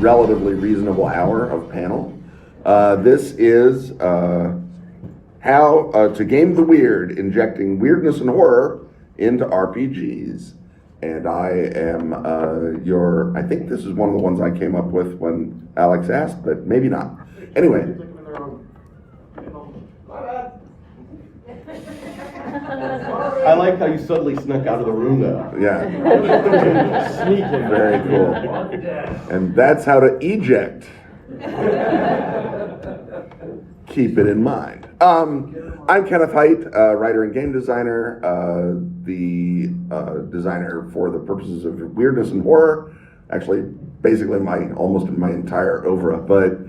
relatively reasonable hour of panel. This is how to game the weird, injecting weirdness and horror into RPGs. And I am I think this is one of the ones I came up with when Alex asked, but maybe not. Anyway. I like how you suddenly snuck out of the room though. Yeah. Sneaking. Very cool. And that's how to eject. Keep it in mind. I'm Kenneth Hite, writer and game designer, the designer for the purposes of weirdness and horror. Actually, basically almost my entire oeuvre, but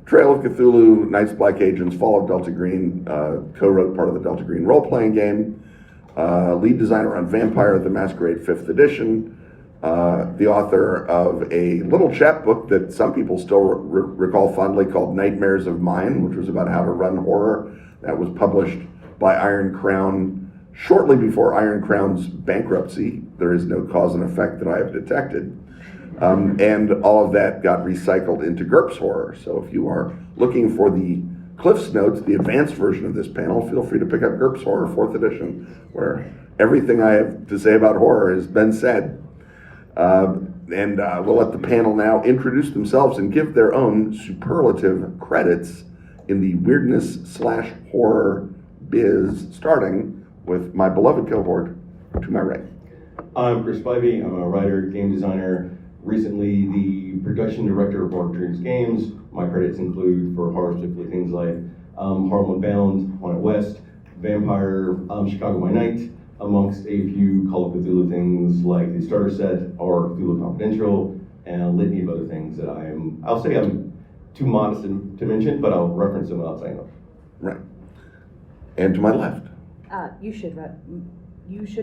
Trail of Cthulhu, Knights of Black Agents, Fall of Delta Green, co-wrote part of the Delta Green role-playing game, lead designer on Vampire the Masquerade 5th edition, the author of a little chapbook that some people still recall fondly called Nightmares of Mine, which was about how to run horror. That was published by Iron Crown shortly before Iron Crown's bankruptcy. There is no cause and effect that I have detected. And all of that got recycled into GURPS Horror. So if you are looking for the Cliff's Notes, the advanced version of this panel, feel free to pick up GURPS Horror 4th edition, where everything I have to say about horror has been said. And we'll let the panel now introduce themselves and give their own superlative credits in the weirdness/horror biz, starting with my beloved cohort to my right. I'm Chris Spivey. I'm a writer, game designer, recently the production director of Dark Dreams Games. My credits include for horror specifically things like Harlem Unbound, On It West, Vampire, Chicago by Night, amongst a few Call of Cthulhu things like the starter set or Cthulhu Confidential, and a litany of other things that I'll say I'm too modest to mention, but I'll reference them without saying them. Right. And to my left. You should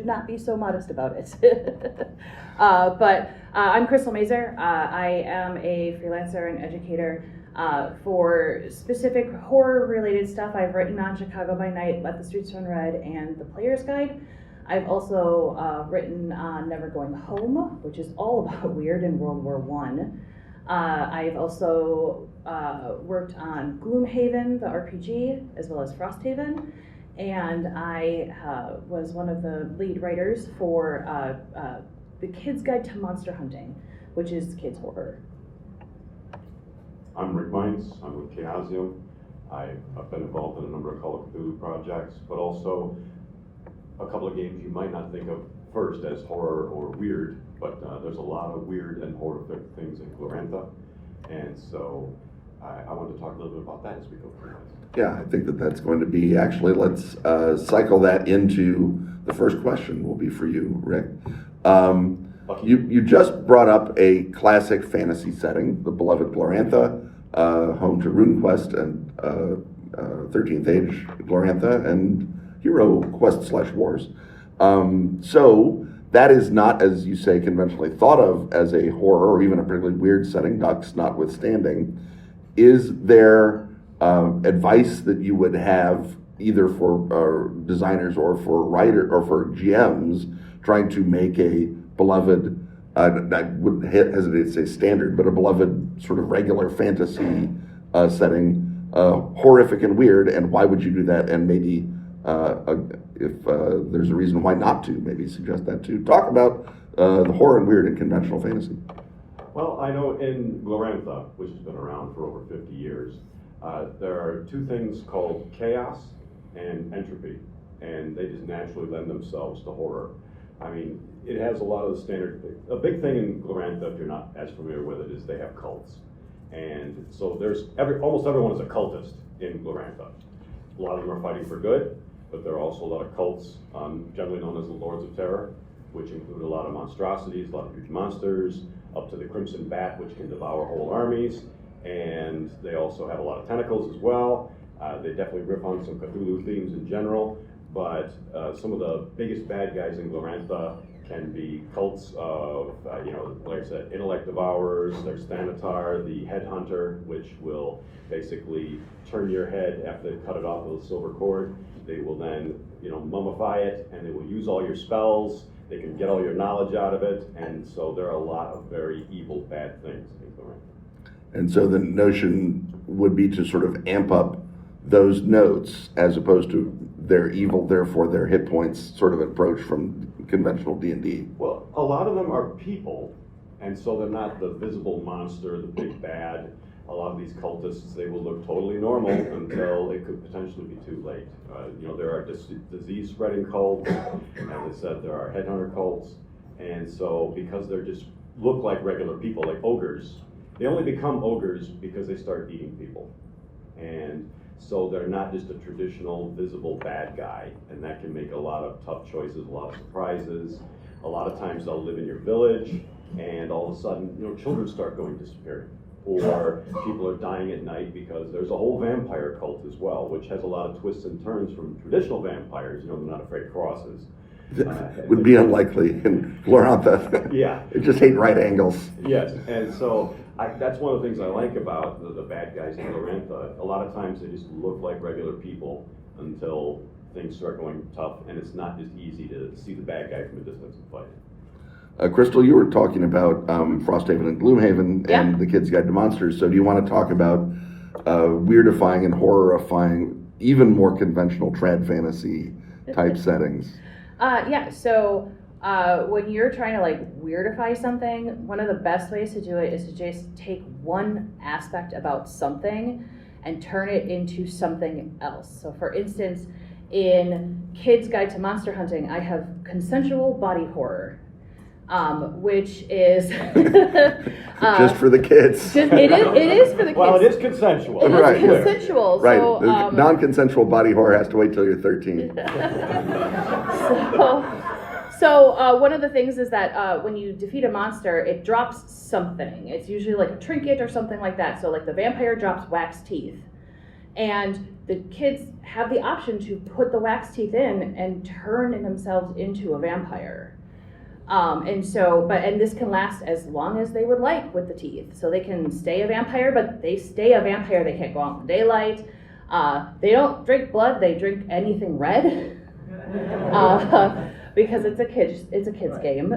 not be so modest about it. But I'm Crystal Mazur. I am a freelancer and educator for specific horror-related stuff. I've written on Chicago by Night, Let the Streets Run Red, and The Player's Guide. I've also written on Never Going Home, which is all about weird in World War I. I've also worked on Gloomhaven, the RPG, as well as Frosthaven. And I was one of the lead writers for The Kid's Guide to Monster Hunting, which is kids' horror. I'm Rick Meints. I'm with Chaosium. I've been involved in a number of Call of Cthulhu projects, but also a couple of games you might not think of first as horror or weird, but there's a lot of weird and horrific things in Glorantha, and so I wanted to talk a little bit about that as we go through this. Yeah, I think that's going to be, actually, let's cycle that into the first question will be for you, Rick. You just brought up a classic fantasy setting, the beloved Glorantha, home to RuneQuest and 13th Age Glorantha and Hero Quest/Wars. So that is not, as you say, conventionally thought of as a horror or even a particularly weird setting, ducks notwithstanding. Is there advice that you would have either for designers or for writer or for GMs trying to make a beloved, I wouldn't hesitate to say standard, but a beloved sort of regular fantasy setting, horrific and weird, and why would you do that? And maybe if there's a reason why not to, maybe suggest that too. Talk about the horror and weird in conventional fantasy. Well, I know in Glorantha, which has been around for over 50 years, there are two things called chaos and entropy, and they just naturally lend themselves to horror. I mean, it has a lot of the standard. A big thing in Glorantha, if you're not as familiar with it, is they have cults, and so there's almost everyone is a cultist in Glorantha. A lot of them are fighting for good, but there are also a lot of cults, generally known as the Lords of Terror, which include a lot of monstrosities, a lot of huge monsters, up to the Crimson Bat, which can devour whole armies, and they also have a lot of tentacles as well. They definitely riff on some Cthulhu themes in general, but some of the biggest bad guys in Glorantha can be cults of, like I said, intellect devourers. There's Thanatar, the headhunter, which will basically turn your head after they've cut it off with a silver cord. They will then, mummify it, and they will use all your spells. They can get all your knowledge out of it, and so there are a lot of very evil, bad things in Glorantha. And so the notion would be to sort of amp up those notes as opposed to they're evil, therefore their hit points sort of approach from conventional D&D. Well, a lot of them are people, and so they're not the visible monster, the big bad. A lot of these cultists, they will look totally normal until it could potentially be too late. There are disease-spreading cults, as I said, there are headhunter cults, and so because they're just look like regular people, like ogres, they only become ogres because they start eating people. And so they're not just a traditional visible bad guy, and that can make a lot of tough choices, a lot of surprises. A lot of times they'll live in your village, and all of a sudden, children start going disappearing. Or people are dying at night because there's a whole vampire cult as well, which has a lot of twists and turns from traditional vampires. They're not afraid of crosses. Would be unlikely in Glorantha. Yeah. They just hate right angles. Yes, and so that's one of the things I like about the bad guys in Glorantha. A lot of times they just look like regular people until things start going tough, and it's not just easy to see the bad guy from a distance and fight. Crystal, you were talking about Frosthaven and Gloomhaven Yeah. and the Kid's Guide to Monsters. So do you want to talk about weirdifying and horrifying, even more conventional trad fantasy type settings? So when you're trying to weirdify something, one of the best ways to do it is to just take one aspect about something and turn it into something else. So for instance, in Kid's Guide to Monster Hunting, I have consensual body horror, which is just for the kids. it is for the kids. Well, it is consensual. It is Right. consensual. Right. So, The non-consensual body horror has to wait till you're 13. So one of the things is that when you defeat a monster, it drops something. It's usually like a trinket or something like that. So like the vampire drops wax teeth. And the kids have the option to put the wax teeth in and turn themselves into a vampire. And this can last as long as they would like with the teeth. So they can stay a vampire, but they stay a vampire. They can't go out in daylight. They don't drink blood. They drink anything red. Because it's a kid's game.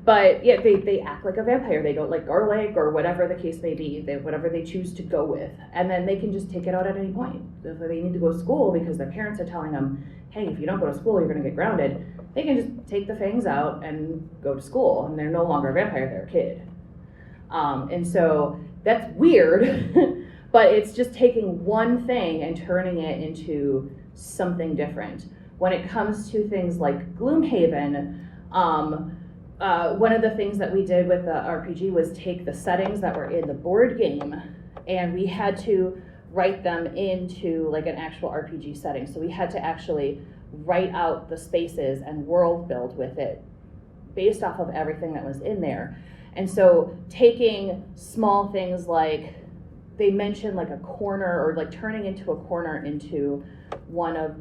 But yeah, they act like a vampire. They don't like garlic or whatever the case may be, whatever they choose to go with. And then they can just take it out at any point. If they need to go to school because their parents are telling them, hey, if you don't go to school, you're going to get grounded, they can just take the fangs out and go to school. And they're no longer a vampire, they're a kid. And so that's weird, but it's just taking one thing and turning it into something different. When it comes to things like Gloomhaven, one of the things that we did with the RPG was take the settings that were in the board game, and we had to write them into like an actual RPG setting. So we had to actually write out the spaces and world build with it based off of everything that was in there. And so taking small things like, they mentioned like a corner, or like turning into a corner into one of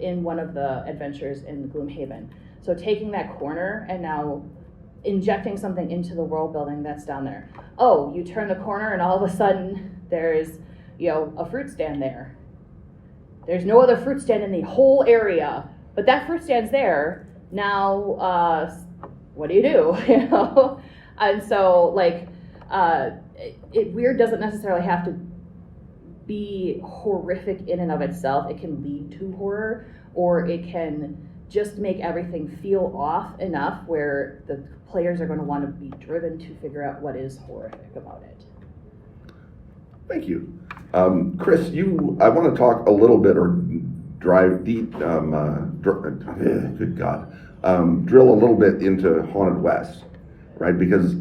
the adventures in Gloomhaven. So taking that corner and now injecting something into the world building that's down there. Oh, you turn the corner and all of a sudden there's, a fruit stand there. There's no other fruit stand in the whole area, but that fruit stand's there. Now, what do you do? And so weird doesn't necessarily have to be horrific in and of itself. It can lead to horror, or it can just make everything feel off enough where the players are going to want to be driven to figure out what is horrific about it. Thank you. Chris, I want to talk a little bit, or drive deep, good God, drill a little bit into Haunted West, right? Because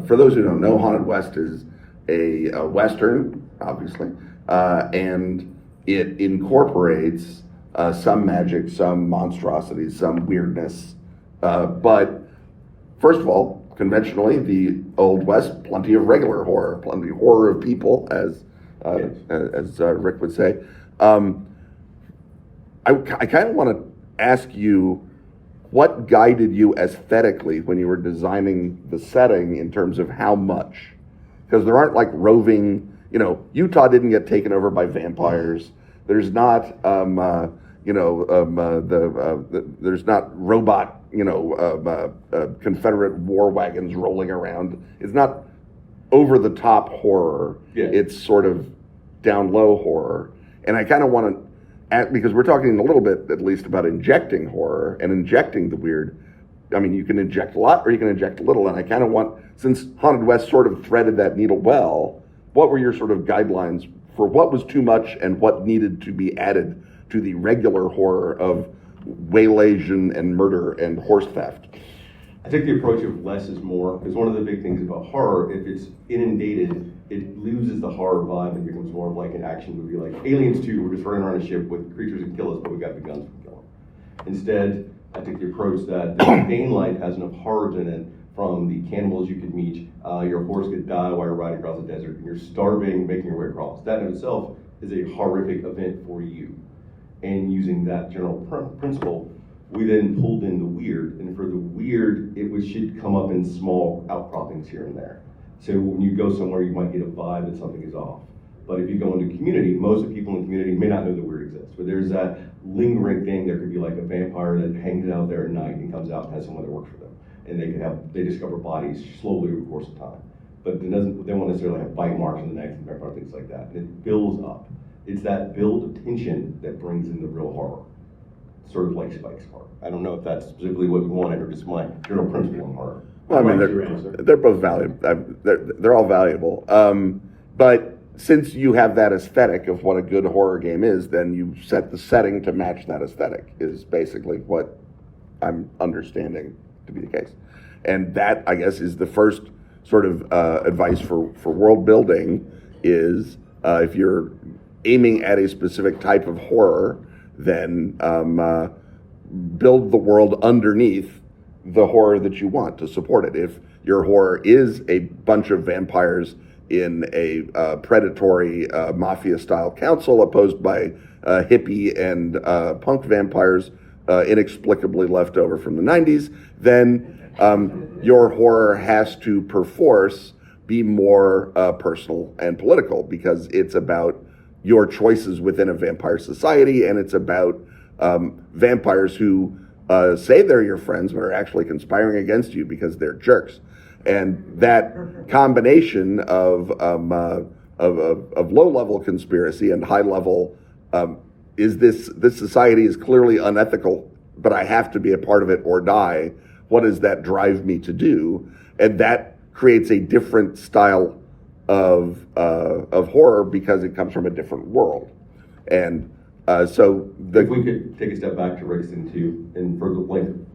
for those who don't know, Haunted West is a Western, obviously, and it incorporates some magic, some monstrosities, some weirdness. But first of all, conventionally, the Old West, plenty of regular horror, plenty of horror of people, as Rick would say. I kind of want to ask you, what guided you aesthetically when you were designing the setting in terms of how much? Because there aren't like roving, Utah didn't get taken over by vampires. There's not, there's not robot, Confederate war wagons rolling around. It's not over the top horror. Yeah. It's sort of down low horror. And I kind of want to, because we're talking a little bit at least about injecting horror and injecting the weird. I mean, you can inject a lot or you can inject a little. And I kind of want, since Haunted West sort of threaded that needle well, what were your sort of guidelines for what was too much and what needed to be added to the regular horror of waylation and murder and horse theft? I take the approach of less is more, because one of the big things about horror, if it's inundated, it loses the horror vibe and becomes more of like an action movie, like Aliens 2, we're just running around a ship with creatures that kill us, but we got the guns to kill them. Instead, I take the approach that the Bane light has enough horrors in it, from the cannibals you could meet, your horse could die while you're riding across the desert, and you're starving, making your way across. That in itself is a horrific event for you. And using that general principle, we then pulled in the weird, and for the weird, should come up in small outcroppings here and there. So when you go somewhere, you might get a vibe that something is off. But if you go into community, most of the people in the community may not know the weird exists, but there's that lingering thing. There could be like a vampire that hangs out there at night and comes out and has someone that works for them. And they discover bodies slowly over the course of time. But they won't necessarily have bite marks on the neck and things like that. And it builds up. It's that build of tension that brings in the real horror. Sort of like Spike's horror. I don't know if that's specifically what you wanted or just my general principle on horror. Well, I mean, they're both valuable. They're all valuable. But since you have that aesthetic of what a good horror game is, then you set the setting to match that aesthetic, is basically what I'm understanding to be the case. And that, I guess, is the first sort of advice for world building is if you're aiming at a specific type of horror, then build the world underneath the horror that you want to support it. If your horror is a bunch of vampires in a predatory mafia-style council opposed by hippie and punk vampires inexplicably left over from the 90s, then your horror has to perforce be more personal and political, because it's about your choices within a vampire society, and it's about vampires who say they're your friends but are actually conspiring against you because they're jerks. And that combination of low-level conspiracy and high-level this society is clearly unethical, but I have to be a part of it or die. What does that drive me to do? And that creates a different style of horror because it comes from a different world. And if we could take a step back to Rick's too, and for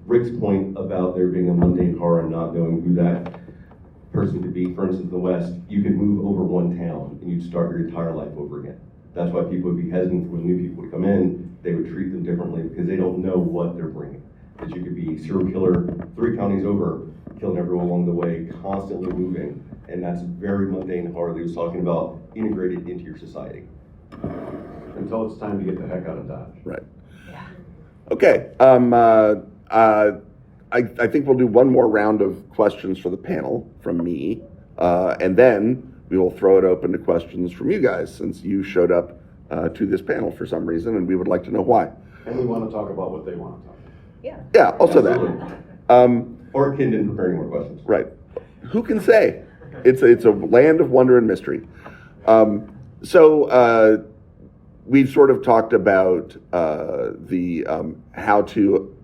Rick's point about there being a mundane horror and not knowing who that person could be, for instance, in the West, you could move over one town and you'd start your entire life over again. That's why people would be hesitant when new people would come in. They would treat them differently because they don't know what they're bringing. That you could be a serial killer 3 counties over, killing everyone along the way, constantly moving, and that's very mundane horror that he was talking about, integrated into your society. Until it's time to get the heck out of Dodge. Right. Yeah. Okay. I think we'll do one more round of questions for the panel from me, and then we will throw it open to questions from you guys, since you showed up to this panel for some reason, and we would like to know why. And we want to talk about what they want to talk about. Yeah. Yeah, also Absolutely. that. Or Ken didn't prepare any more questions. Right. Who can say? It's a land of wonder and mystery. So we've sort of talked about the how to,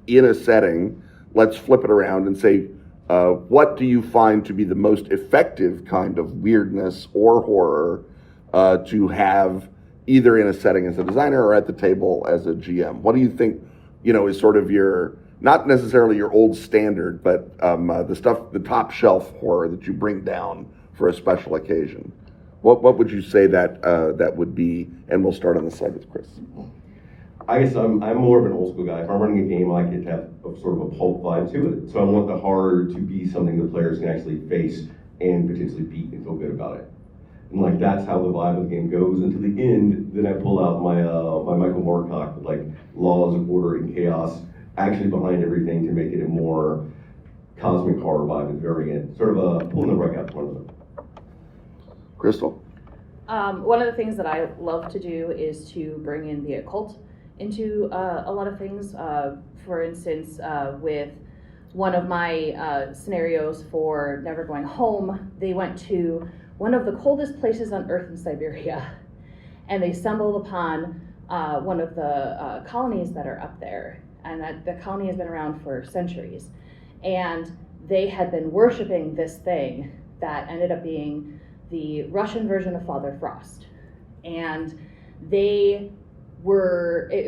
in a setting, let's flip it around and say, what do you find to be the most effective kind of weirdness or horror to have either in a setting as a designer or at the table as a GM? What do you think, is sort of your, not necessarily your old standard, but the top shelf horror that you bring down for a special occasion? What would you say that would be? And we'll start on this side with Chris. I guess I'm more of an old school guy. If I'm running a game, I like it to have sort of a pulp vibe to it. So I want the horror to be something the players can actually face and potentially beat and feel good about it. And that's how the vibe of the game goes until the end. Then I pull out my Michael Moorcock with laws of order and chaos actually behind everything to make it a more cosmic horror vibe at the very end. Sort of pulling the rug out from under them. Crystal? One of the things that I love to do is to bring in the occult into a lot of things. For instance, with one of my scenarios for Never Going Home, they went to one of the coldest places on Earth in Siberia, and they stumbled upon one of the colonies that are up there, and that the colony has been around for centuries, and they had been worshiping this thing that ended up being the Russian version of Father Frost, and it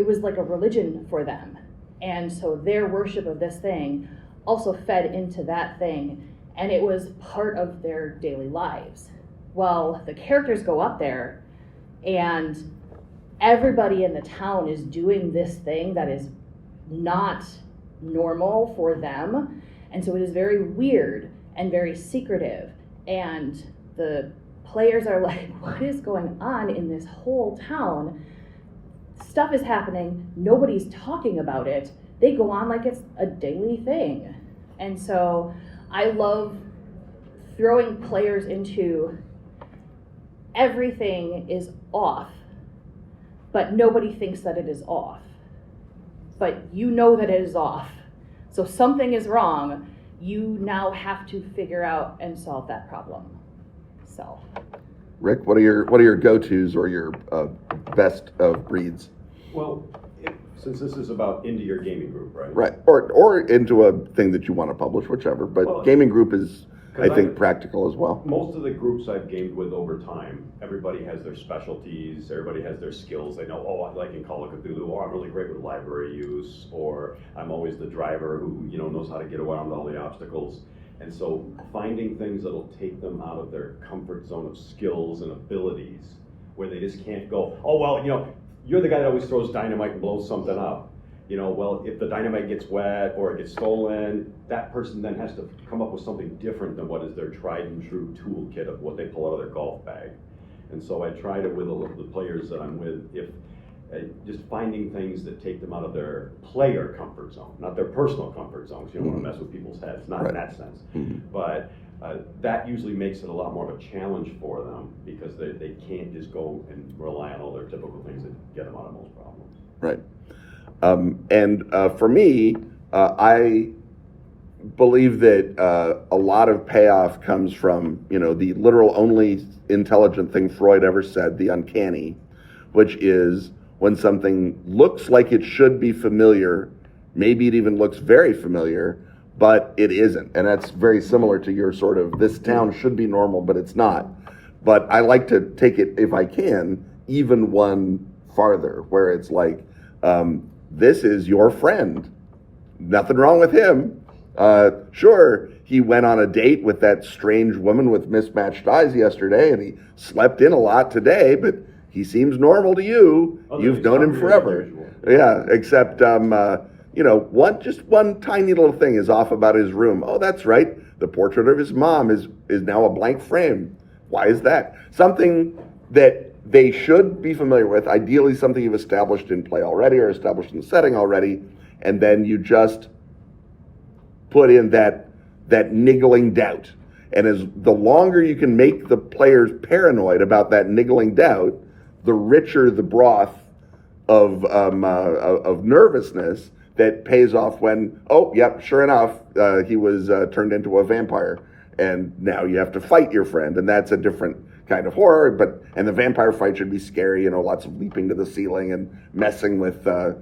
was like a religion for them, and so their worship of this thing also fed into that thing, and it was part of their daily lives. Well, the characters go up there, and everybody in the town is doing this thing that is not normal for them, and so it is very weird and very secretive, and the players are like, what is going on in this whole town? Stuff is happening, nobody's talking about it. They go on like it's a daily thing. And so I love throwing players into everything is off, but nobody thinks that it is off. But you know that it is off. So something is wrong. You now have to figure out and solve that problem. So, Rick, what are your go-tos or your best of breeds? Well, since this is about into your gaming group, right? Right, or into a thing that you want to publish, whichever. But Well, gaming group is, I think, I- practical as well. Most of the groups I've gamed with over time, everybody has their specialties, everybody has their skills. They know, oh, like in Call of Cthulhu, oh, I'm really great with library use, or I'm always the driver who, knows how to get around all the obstacles. And so finding things that'll take them out of their comfort zone of skills and abilities, where they just can't go, oh, well, you're the guy that always throws dynamite and blows something up. Well, if the dynamite gets wet or it gets stolen, that person then has to come up with something different than what is their tried and true toolkit of what they pull out of their golf bag. And so I try to, with the players that I'm with, just finding things that take them out of their player comfort zone, not their personal comfort zone, because you don't want to mess with people's heads, not in that sense. But that usually makes it a lot more of a challenge for them, because they can't just go and rely on all their typical things that get them out of most problems. Right. For me, I believe that a lot of payoff comes from, the literal only intelligent thing Freud ever said, the uncanny, which is when something looks like it should be familiar, maybe it even looks very familiar, but it isn't. And that's very similar to your sort of, this town should be normal, but it's not. But I like to take it, if I can, even one farther, where it's like, this is your friend. Nothing wrong with him. Sure, he went on a date with that strange woman with mismatched eyes yesterday, and he slept in a lot today, but he seems normal to you. You've known him forever. Yeah, except, one tiny little thing is off about his room. Oh, that's right. The portrait of his mom is now a blank frame. Why is that? Something that they should be familiar with, ideally something you've established in play already or established in the setting already, and then you just put in that niggling doubt. And as the longer you can make the players paranoid about that niggling doubt, the richer the broth of nervousness that pays off when, oh, yep, sure enough, he was turned into a vampire, and now you have to fight your friend, and that's a different kind of horror. And the vampire fight should be scary, lots of leaping to the ceiling and messing with the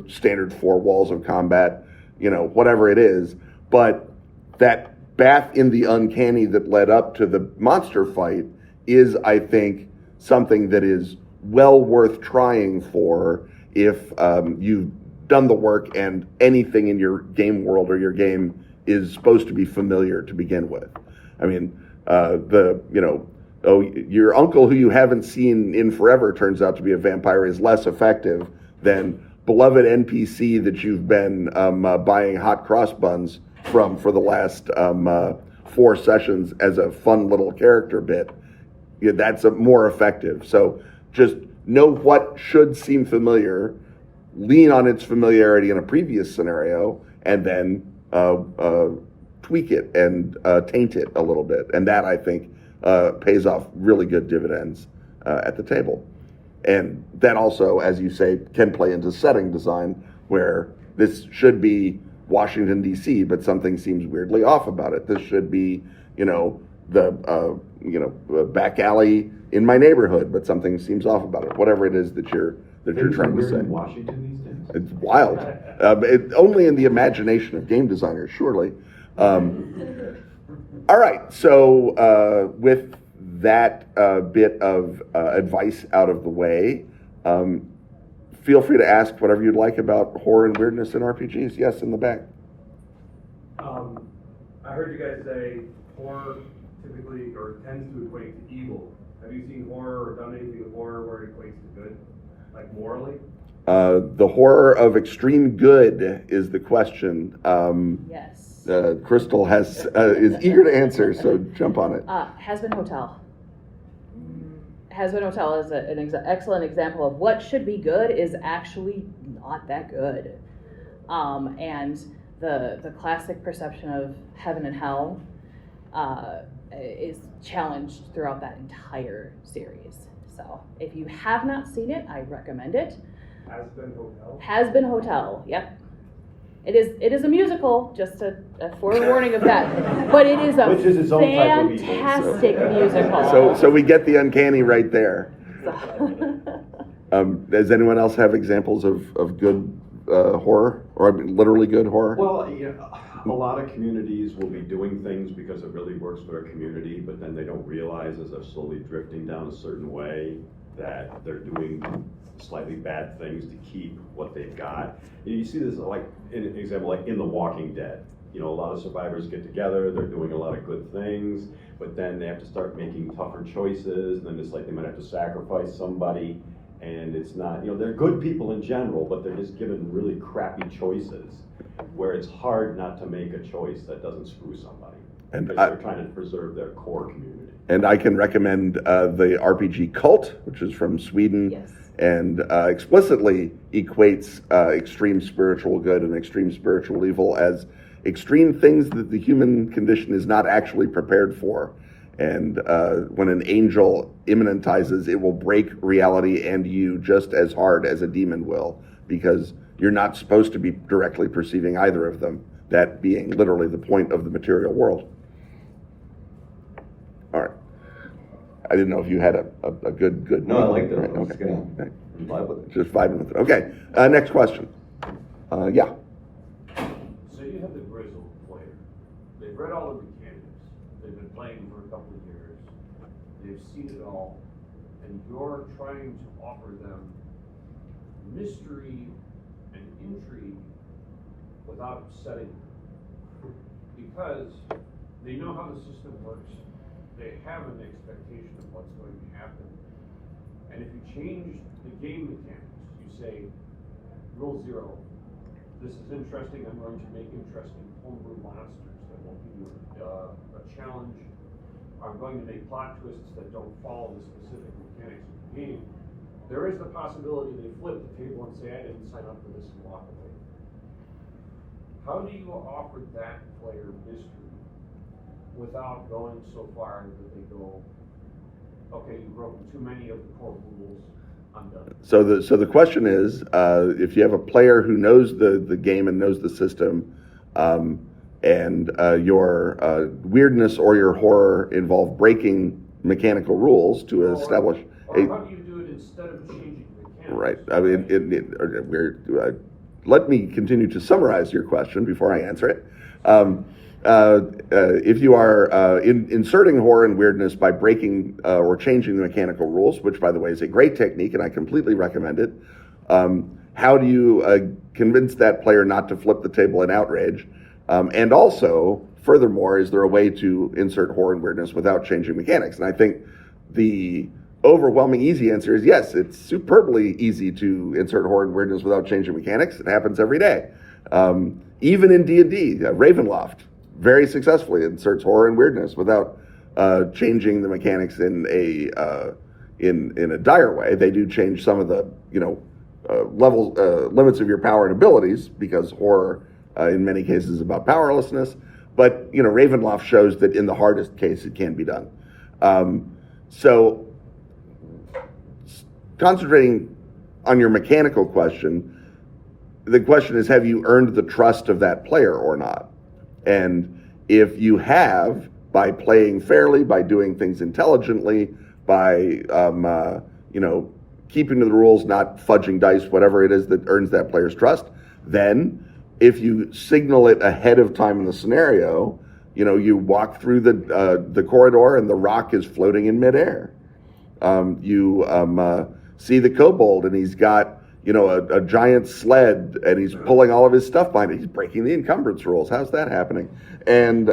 standard 4 walls of combat, whatever it is. But that bath in the uncanny that led up to the monster fight is, I think, something that is well worth trying for if you've done the work and anything in your game world or your game is supposed to be familiar to begin with. I mean, your uncle who you haven't seen in forever turns out to be a vampire is less effective than beloved NPC that you've been buying hot cross buns from for the last 4 sessions as a fun little character bit. That's more effective. So just know what should seem familiar, lean on its familiarity in a previous scenario, and then tweak it and taint it a little bit. And that, I think, pays off really good dividends at the table. And that also, as you say, can play into setting design, where this should be Washington, D.C., but something seems weirdly off about it. This should be, the back alley in my neighborhood, but something seems off about it. Whatever it is that you're trying to say. in Washington these days? It's wild. Only in the imagination of game designers, surely. All right, so with that bit of advice out of the way, feel free to ask whatever you'd like about horror and weirdness in RPGs. Yes, in the back. I heard you guys say horror typically or tends to equate to evil. Have you seen horror or done anything with horror where it equates to good, like morally? The horror of extreme good is the question. Yes. Crystal is eager to answer, so jump on it. Has-Been Hotel. Has-Been Hotel is an excellent example of what should be good is actually not that good. And the classic perception of heaven and hell is challenged throughout that entire series. So if you have not seen it, I recommend it. Has-Been Hotel? Has-Been Hotel, yep. It is a musical, just a forewarning of that. But it is a Which is its own type of evil, fantastic musical. So we get the uncanny right there. So. Does anyone else have examples of good horror, or I mean, literally good horror? Well, a lot of communities will be doing things because it really works for their community, but then they don't realize as they're slowly drifting down a certain way that they're doing slightly bad things to keep what they've got. You see this like in an example, like in The Walking Dead. A lot of survivors get together, they're doing a lot of good things, but then they have to start making tougher choices, and then it's like they might have to sacrifice somebody, and it's not, they're good people in general, but they're just given really crappy choices where it's hard not to make a choice that doesn't screw somebody. And because they're trying to preserve their core community. And I can recommend the RPG Cult, which is from Sweden. Yes. And explicitly equates extreme spiritual good and extreme spiritual evil as extreme things that the human condition is not actually prepared for. And when an angel immanentizes, it will break reality and you just as hard as a demon will, because you're not supposed to be directly perceiving either of them, that being literally the point of the material world. All right. I didn't know if you had a good. No, I like that. Right, I'm just okay. gonna vibe with it. Just vibing with it. Okay. Next question. Yeah. So you have the grizzled player. They've read all the mechanics. They've been playing for a couple of years. They've seen it all. And you're trying to offer them mystery and intrigue without upsetting them. Because they know how the system works. They have an expectation of what's going to happen. And if you change the game mechanics, you say, rule 0, this is interesting, I'm going to make interesting homebrew monsters that will give you a challenge. I'm going to make plot twists that don't follow the specific mechanics of the game. There is the possibility they flip the table and say, I didn't sign up for this and walk away. How do you offer that player mystery without going so far that they go, okay, you've broken too many of the core rules, I'm done. So the question is, if you have a player who knows the game and knows the system, and your weirdness or your horror involve breaking mechanical rules to establish. Or how do you do it instead of changing mechanics? Right. I mean, let me continue to summarize your question before I answer it. If you are inserting horror and weirdness by breaking or changing the mechanical rules, which, by the way, is a great technique, and I completely recommend it, how do you convince that player not to flip the table in outrage? And also, furthermore, is there a way to insert horror and weirdness without changing mechanics? And I think the overwhelming easy answer is yes. It's superbly easy to insert horror and weirdness without changing mechanics. It happens every day. Even in D&D, Ravenloft very successfully inserts horror and weirdness without changing the mechanics in a dire way. They do change some of the limits of your power and abilities, because horror in many cases is about powerlessness. But Ravenloft shows that in the hardest case it can be done. So concentrating on your mechanical question, the question is, have you earned the trust of that player or not? And if you have, by playing fairly, by doing things intelligently, by keeping to the rules, not fudging dice, whatever it is that earns that player's trust, then if you signal it ahead of time in the scenario, you walk through the corridor and the rock is floating in midair. You see the kobold and he's got a giant sled and he's pulling all of his stuff behind it. He's breaking the encumbrance rules. How's that happening? And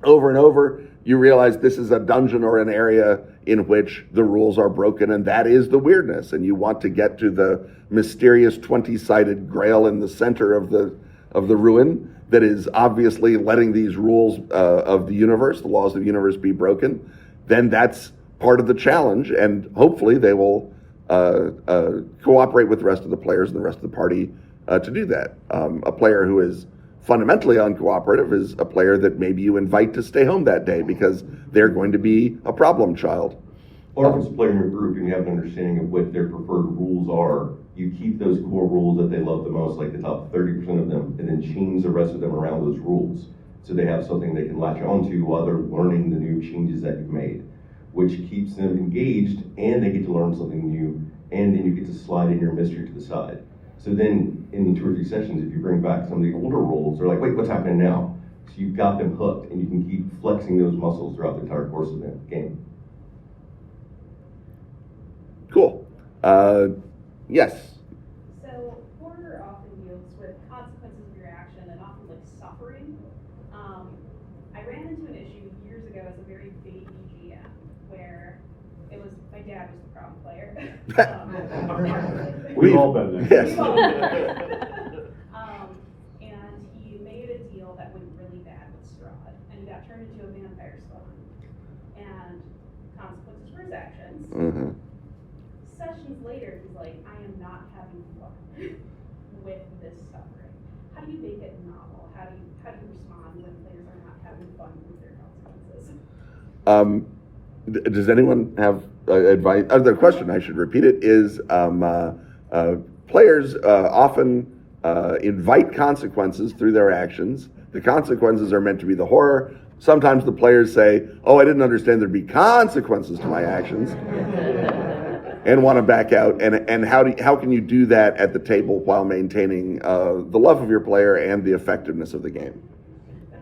over and over, you realize this is a dungeon or an area in which the rules are broken, and that is the weirdness. And you want to get to the mysterious 20-sided grail in the center of the ruin that is obviously letting these rules of the universe, the laws of the universe, be broken. Then that's part of the challenge, and hopefully they will cooperate with the rest of the players and the rest of the party to do that. A player who is fundamentally uncooperative is a player that maybe you invite to stay home that day because they're going to be a problem child. Or if it's a player in your group and you have an understanding of what their preferred rules are, you keep those core rules that they love the most, like the top 30% of them, and then change the rest of them around those rules. So they have something they can latch onto while they're learning the new changes that you've made, which keeps them engaged, and they get to learn something new, and then you get to slide in your mystery to the side. So then, in 2 or 3 sessions, if you bring back some of the older rules, they're like, wait, what's happening now? So you've got them hooked, and you can keep flexing those muscles throughout the entire course of the game. Cool. Yes. So horror often deals with consequences of your action and often like suffering. I ran into an issue years ago as a very baby GM where it was my dad was the problem player. We've all been there. Yes. We've all been there. And he made a deal that went really bad with Strahd, and he got turned into a vampire spawn. And consequences for his actions. Mm-hmm. Sessions later, he's like, I am not having fun with this suffering. How do you make it novel? How do you respond when players are not having fun with their consequences? Does anyone have advice? The question, I should repeat it, is players often invite consequences through their actions. The consequences are meant to be the horror. Sometimes the players say, oh, I didn't understand there'd be consequences to my actions. And want to back out, and how can you do that at the table while maintaining the love of your player and the effectiveness of the game?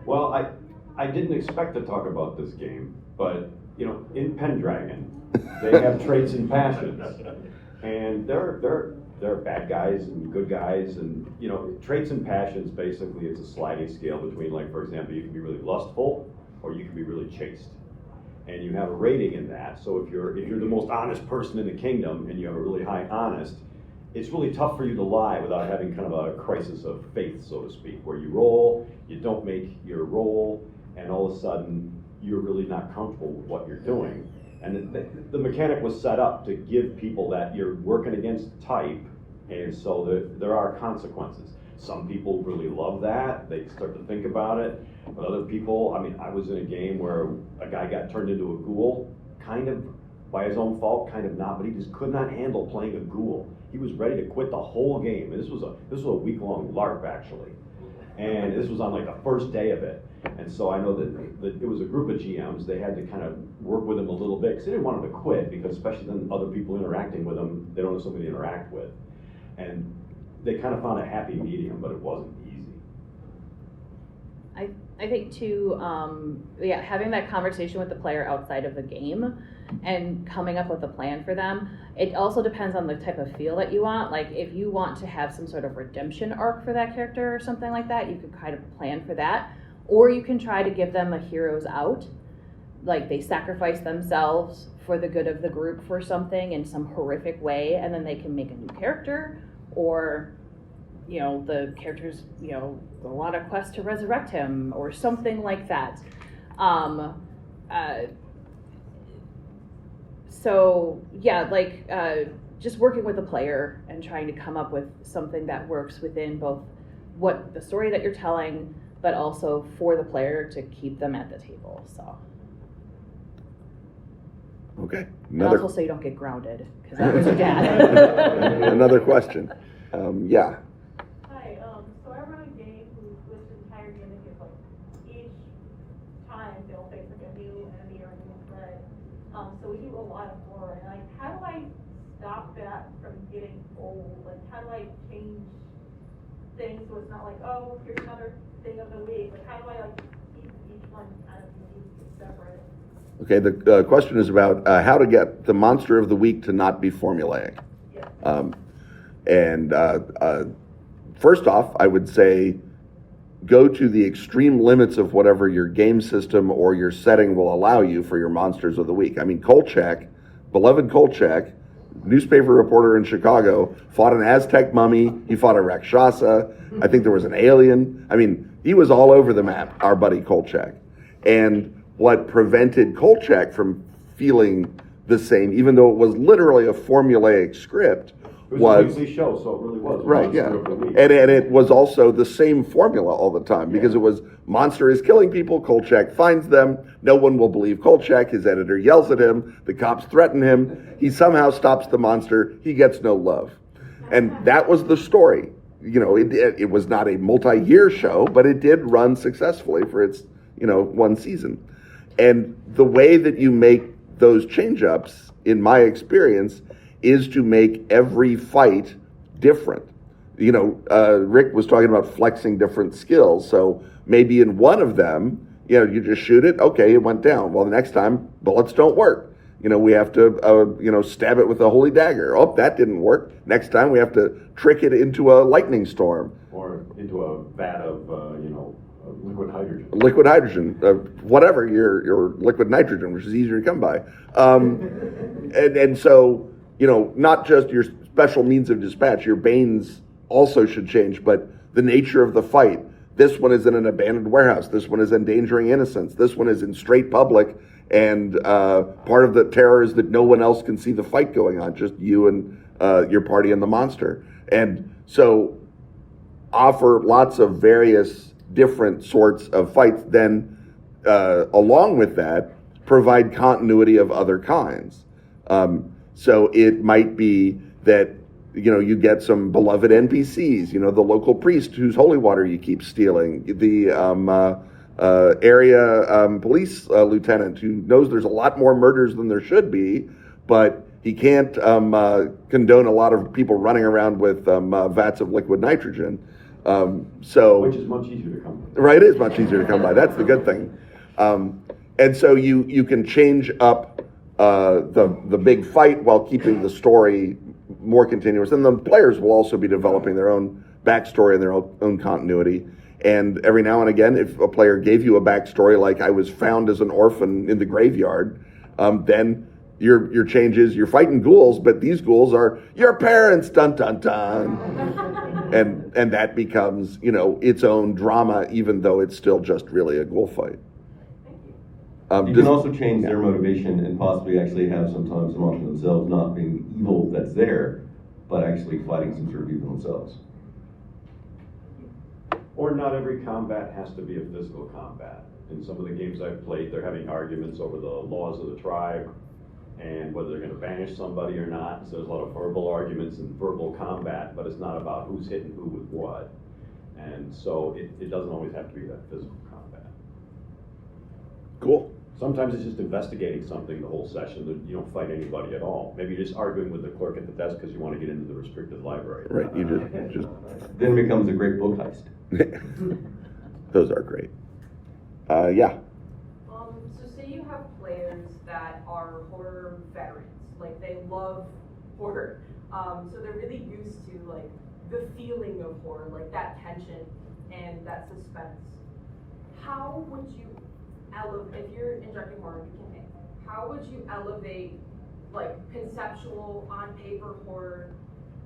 Well, I didn't expect to talk about this game, but in Pendragon, they have traits and passions, and there are bad guys and good guys, and traits and passions. Basically, it's a sliding scale between, like, for example, you can be really lustful or you can be really chaste. And you have a rating in that. So if you're the most honest person in the kingdom and you have a really high honest, it's really tough for you to lie without having kind of a crisis of faith, so to speak, where you roll, you don't make your roll, and all of a sudden you're really not comfortable with what you're doing. And the mechanic was set up to give people that you're working against type, and so there are consequences. Some people really love that. They start to think about it. But other people, I was in a game where a guy got turned into a ghoul, kind of by his own fault, kind of not, but he just could not handle playing a ghoul. He was ready to quit the whole game. And this was a week-long LARP, actually. And this was on like the first day of it. And so I know that it was a group of GMs. They had to kind of work with him a little bit because they didn't want him to quit, because especially then other people interacting with him, they don't have somebody to interact with. And they kind of found a happy medium, but it wasn't easy. I think too, having that conversation with the player outside of the game and coming up with a plan for them. It also depends on the type of feel that you want. Like if you want to have some sort of redemption arc for that character or something like that, you could kind of plan for that. Or you can try to give them a hero's out. Like they sacrifice themselves for the good of the group for something in some horrific way, and then they can make a new character, or the characters, go on a quest to resurrect him or something like that. Just working with the player and trying to come up with something that works within both what the story that you're telling, but also for the player to keep them at the table. So. Okay. And also so you don't get grounded, because that was your dad. Another question. Yeah. Hi, so I run a game whose entire gimmick is like each time they'll face like a new enemy or a new threat. So we do a lot of horror, and like, how do I stop that from getting old? Like, how do I change things so it's not like, oh, here's another thing of the week? Like, how do I like keep each one kind of unique and separate? Okay, the question is about how to get the monster of the week to not be formulaic. Yeah. First off, I would say go to the extreme limits of whatever your game system or your setting will allow you for your monsters of the week. I mean, Kolchak, beloved Kolchak, newspaper reporter in Chicago, fought an Aztec mummy, he fought a Rakshasa, I think there was an alien. I mean, he was all over the map, our buddy Kolchak. And what prevented Kolchak from feeling the same, even though it was literally a formulaic script, It was a weekly show, so it really was. Right, yeah. Monster of the Week. And it was also the same formula all the time, because it was monster is killing people, Kolchak finds them, no one will believe Kolchak, his editor yells at him, the cops threaten him, he somehow stops the monster, he gets no love. And that was the story. You know, it was not a multi-year show, but it did run successfully for its, one season. And the way that you make those change-ups, in my experience, is to make every fight different. Rick was talking about flexing different skills. So maybe in one of them, you just shoot it. Okay, it went down. Well, the next time, bullets don't work. We have to, stab it with a holy dagger. Oh, that didn't work. Next time, we have to trick it into a lightning storm. Or into a vat of, liquid hydrogen. Liquid hydrogen, whatever, your liquid nitrogen, which is easier to come by. And so, not just your special means of dispatch, your banes also should change, but the nature of the fight. This one is in an abandoned warehouse. This one is endangering innocents. This one is in straight public, and part of the terror is that no one else can see the fight going on, just you and your party and the monster. And so offer lots of various different sorts of fights, then along with that, provide continuity of other kinds. So it might be that, you get some beloved NPCs, the local priest whose holy water you keep stealing, the area police lieutenant who knows there's a lot more murders than there should be, but he can't condone a lot of people running around with vats of liquid nitrogen. Which is much easier to come by. Right, it is much easier to come by. That's the good thing. And so you can change up the big fight while keeping the story more continuous. And the players will also be developing their own backstory and their own continuity. And every now and again, if a player gave you a backstory like I was found as an orphan in the graveyard, then your changes, you're fighting ghouls, but these ghouls are your parents, dun dun dun. And that becomes, its own drama, even though it's still just really a ghoul fight. You can also change their motivation and possibly actually have sometimes the monster themselves not being evil that's there, but actually fighting some sort of evil themselves. Or not every combat has to be a physical combat. In some of the games I've played, they're having arguments over the laws of the tribe and whether they're going to banish somebody or not. So there's a lot of verbal arguments and verbal combat, but it's not about who's hitting who with what. And so it doesn't always have to be that physical combat. Cool. Sometimes it's just investigating something the whole session that you don't fight anybody at all. Maybe you're just arguing with the clerk at the desk because you want to get into the restricted library. Right, you just Then it becomes a great book heist. Those are great. Yeah. So say you have players that are horror veterans, like they love horror, so they're really used to like the feeling of horror, like that tension and that suspense. How would you elevate, if you're injecting horror into campaign, how would you elevate like conceptual on paper horror,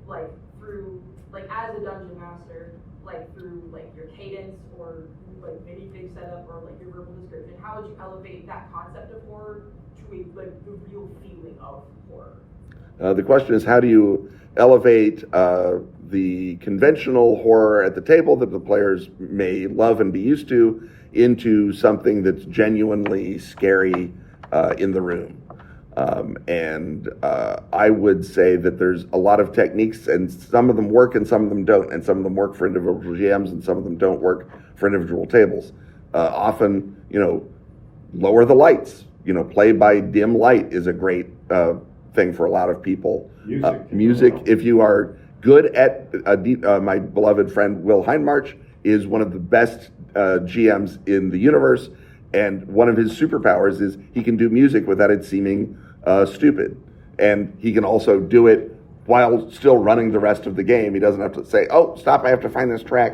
like through, like as a dungeon master, like through like your cadence or like minifig setup or like your verbal description? How would you elevate that concept of horror to a, like the real feeling of horror? The question is, how do you elevate the conventional horror at the table that the players may love and be used to into something that's genuinely scary in the room? I would say that there's a lot of techniques, and some of them work and some of them don't, and some of them work for individual GMs and some of them don't work for individual tables. Often, lower the lights. Play by dim light is a great thing for a lot of people. Music, if you are good at my beloved friend Will Hindmarch is one of the best GMs in the universe, and one of his superpowers is he can do music without it seeming stupid, and he can also do it while still running the rest of the game. He doesn't have to say, "Oh, stop! I have to find this track."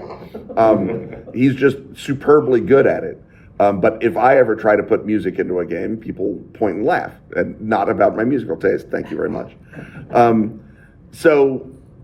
He's just superbly good at it. But if I ever try to put music into a game, people point and laugh, and not about my musical taste. Thank you very much.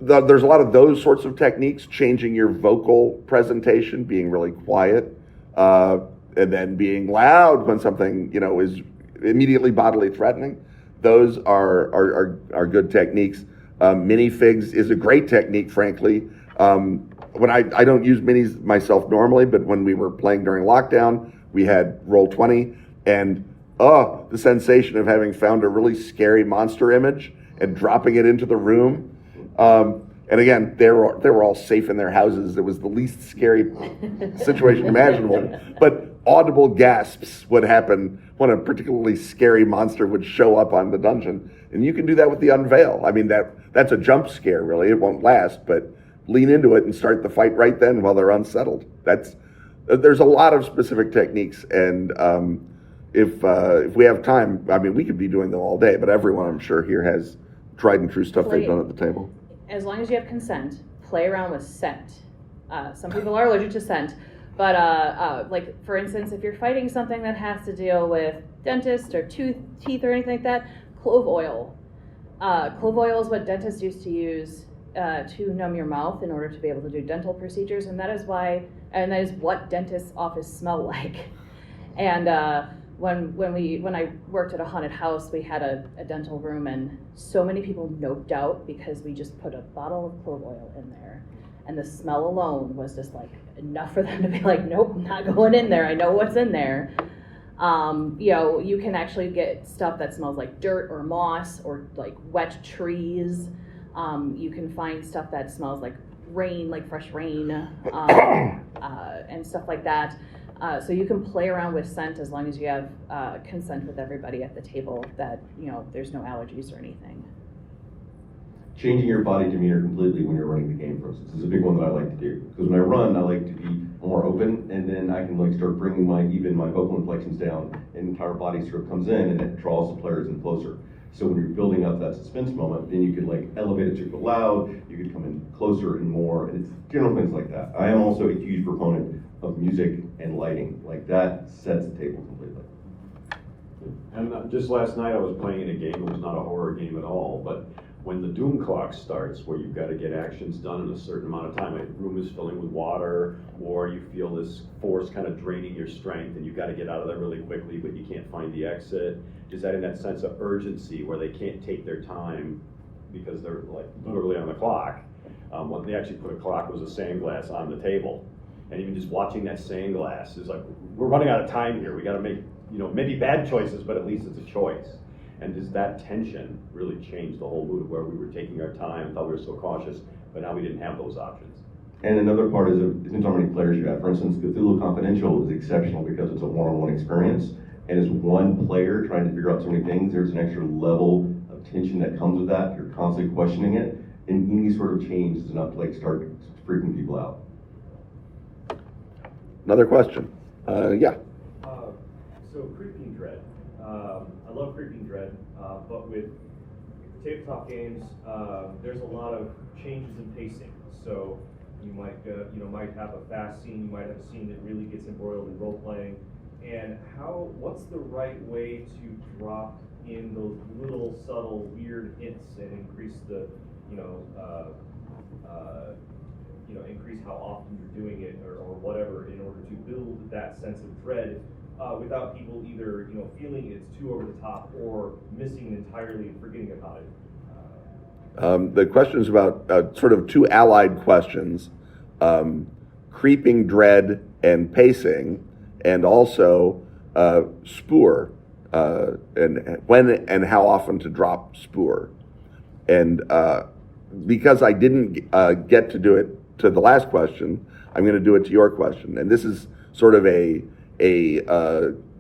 There's a lot of those sorts of techniques, changing your vocal presentation, being really quiet, and then being loud when something, is immediately bodily threatening. Those are good techniques. Minifigs is a great technique, frankly. When I don't use minis myself normally, but when we were playing during lockdown, we had Roll20, and the sensation of having found a really scary monster image and dropping it into the room. And again, they were all safe in their houses. It was the least scary situation imaginable. But audible gasps would happen when a particularly scary monster would show up on the dungeon. And you can do that with the unveil. I mean, that's a jump scare, really. It won't last, but lean into it and start the fight right then while they're unsettled. There's a lot of specific techniques, and if we have time, I mean, we could be doing them all day, but everyone, I'm sure, here has tried and true stuff they've done at the table. As long as you have consent, play around with scent. Some people are allergic to scent, but like, for instance, if you're fighting something that has to deal with dentist or teeth or anything like that, clove oil. Clove oil is what dentists used to use to numb your mouth in order to be able to do dental procedures, and that is what dentists' office smell like. And when I worked at a haunted house, we had a dental room, and so many people noped out because we just put a bottle of clove oil in there, and the smell alone was just like enough for them to be like, nope, I'm not going in there. I know what's in there. You can actually get stuff that smells like dirt or moss or like wet trees. You can find stuff that smells like rain, like fresh rain, and stuff like that. So you can play around with scent as long as you have consent with everybody at the table that, there's no allergies or anything. Changing your body demeanor completely when you're running the game, for instance, is a big one that I like to do. Because when I run, I like to be more open, and then I can start bringing my vocal inflections down, and entire body sort of comes in, and it draws the players in closer. So when you're building up that suspense moment, then you could elevate it super loud, you could come in closer and more, and it's general things like that. I am also a huge proponent of music and lighting. That sets the table completely. And just last night I was playing in a game, it was not a horror game at all, but when the doom clock starts, where you've got to get actions done in a certain amount of time, like the room is filling with water, or you feel this force kind of draining your strength, and you've got to get out of there really quickly, but you can't find the exit. Is that in that sense of urgency where they can't take their time because they're literally on the clock? When they actually put a clock, was a sand glass on the table, and even just watching that sand glass is like, we're running out of time here. We got to make maybe bad choices, but at least it's a choice. And does that tension really change the whole mood of where we were taking our time, thought we were so cautious, but now we didn't have those options? And another part is, it depends on how many players you have. For instance, Cthulhu Confidential is exceptional because it's a one-on-one experience. And as one player trying to figure out so many things, there's an extra level of tension that comes with that. You're constantly questioning it. And any sort of change is enough to start freaking people out. Another question. Yeah. So Creeping Dread. I love Creeping Dread, but with tabletop games, there's a lot of changes in pacing. So you might have a fast scene, you might have a scene that really gets embroiled in role playing. And what's the right way to drop in those little subtle weird hints and increase the, increase how often you're doing it or whatever in order to build that sense of dread without people either, feeling it's too over the top or missing it entirely and forgetting about it. The question is about sort of two allied questions, creeping dread and pacing, and also spoor. and when and how often to drop Spoor. And because I didn't get to do it to the last question, I'm going to do it to your question. And this is sort of a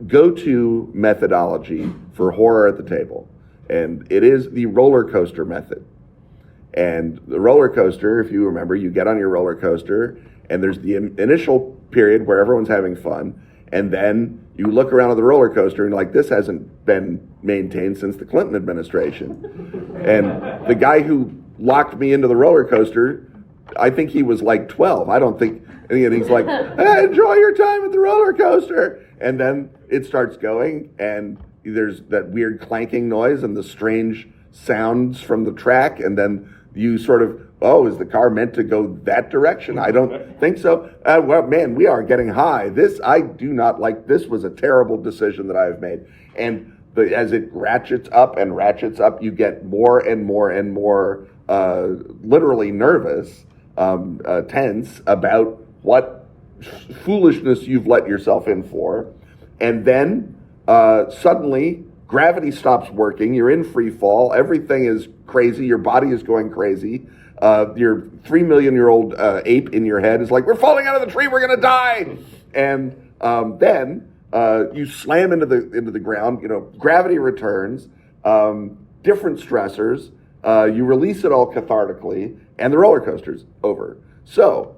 go-to methodology for horror at the table. And it is the roller coaster method. And the roller coaster, if you remember, you get on your roller coaster, and there's the initial period where everyone's having fun, and then you look around at the roller coaster and you're like, this hasn't been maintained since the Clinton administration. And the guy who locked me into the roller coaster, I think he was like 12. I don't think, and he's like, hey, enjoy your time at the roller coaster. And then it starts going, and there's that weird clanking noise and the strange sounds from the track, and then you sort of, oh, is the car meant to go that direction? I don't think so. Well, man, we are getting high. This, I do not like. This was a terrible decision that I've made. And as it ratchets up and ratchets up, you get more and more and more literally nervous, tense about what foolishness you've let yourself in for. And then suddenly gravity stops working. You're in free fall. Everything is crazy. Your body is going crazy. Your 3 million-year-old ape in your head is like, we're falling out of the tree. We're going to die. And then you slam into the ground. You know, gravity returns. Different stressors. You release it all cathartically, and the roller coaster's over. So,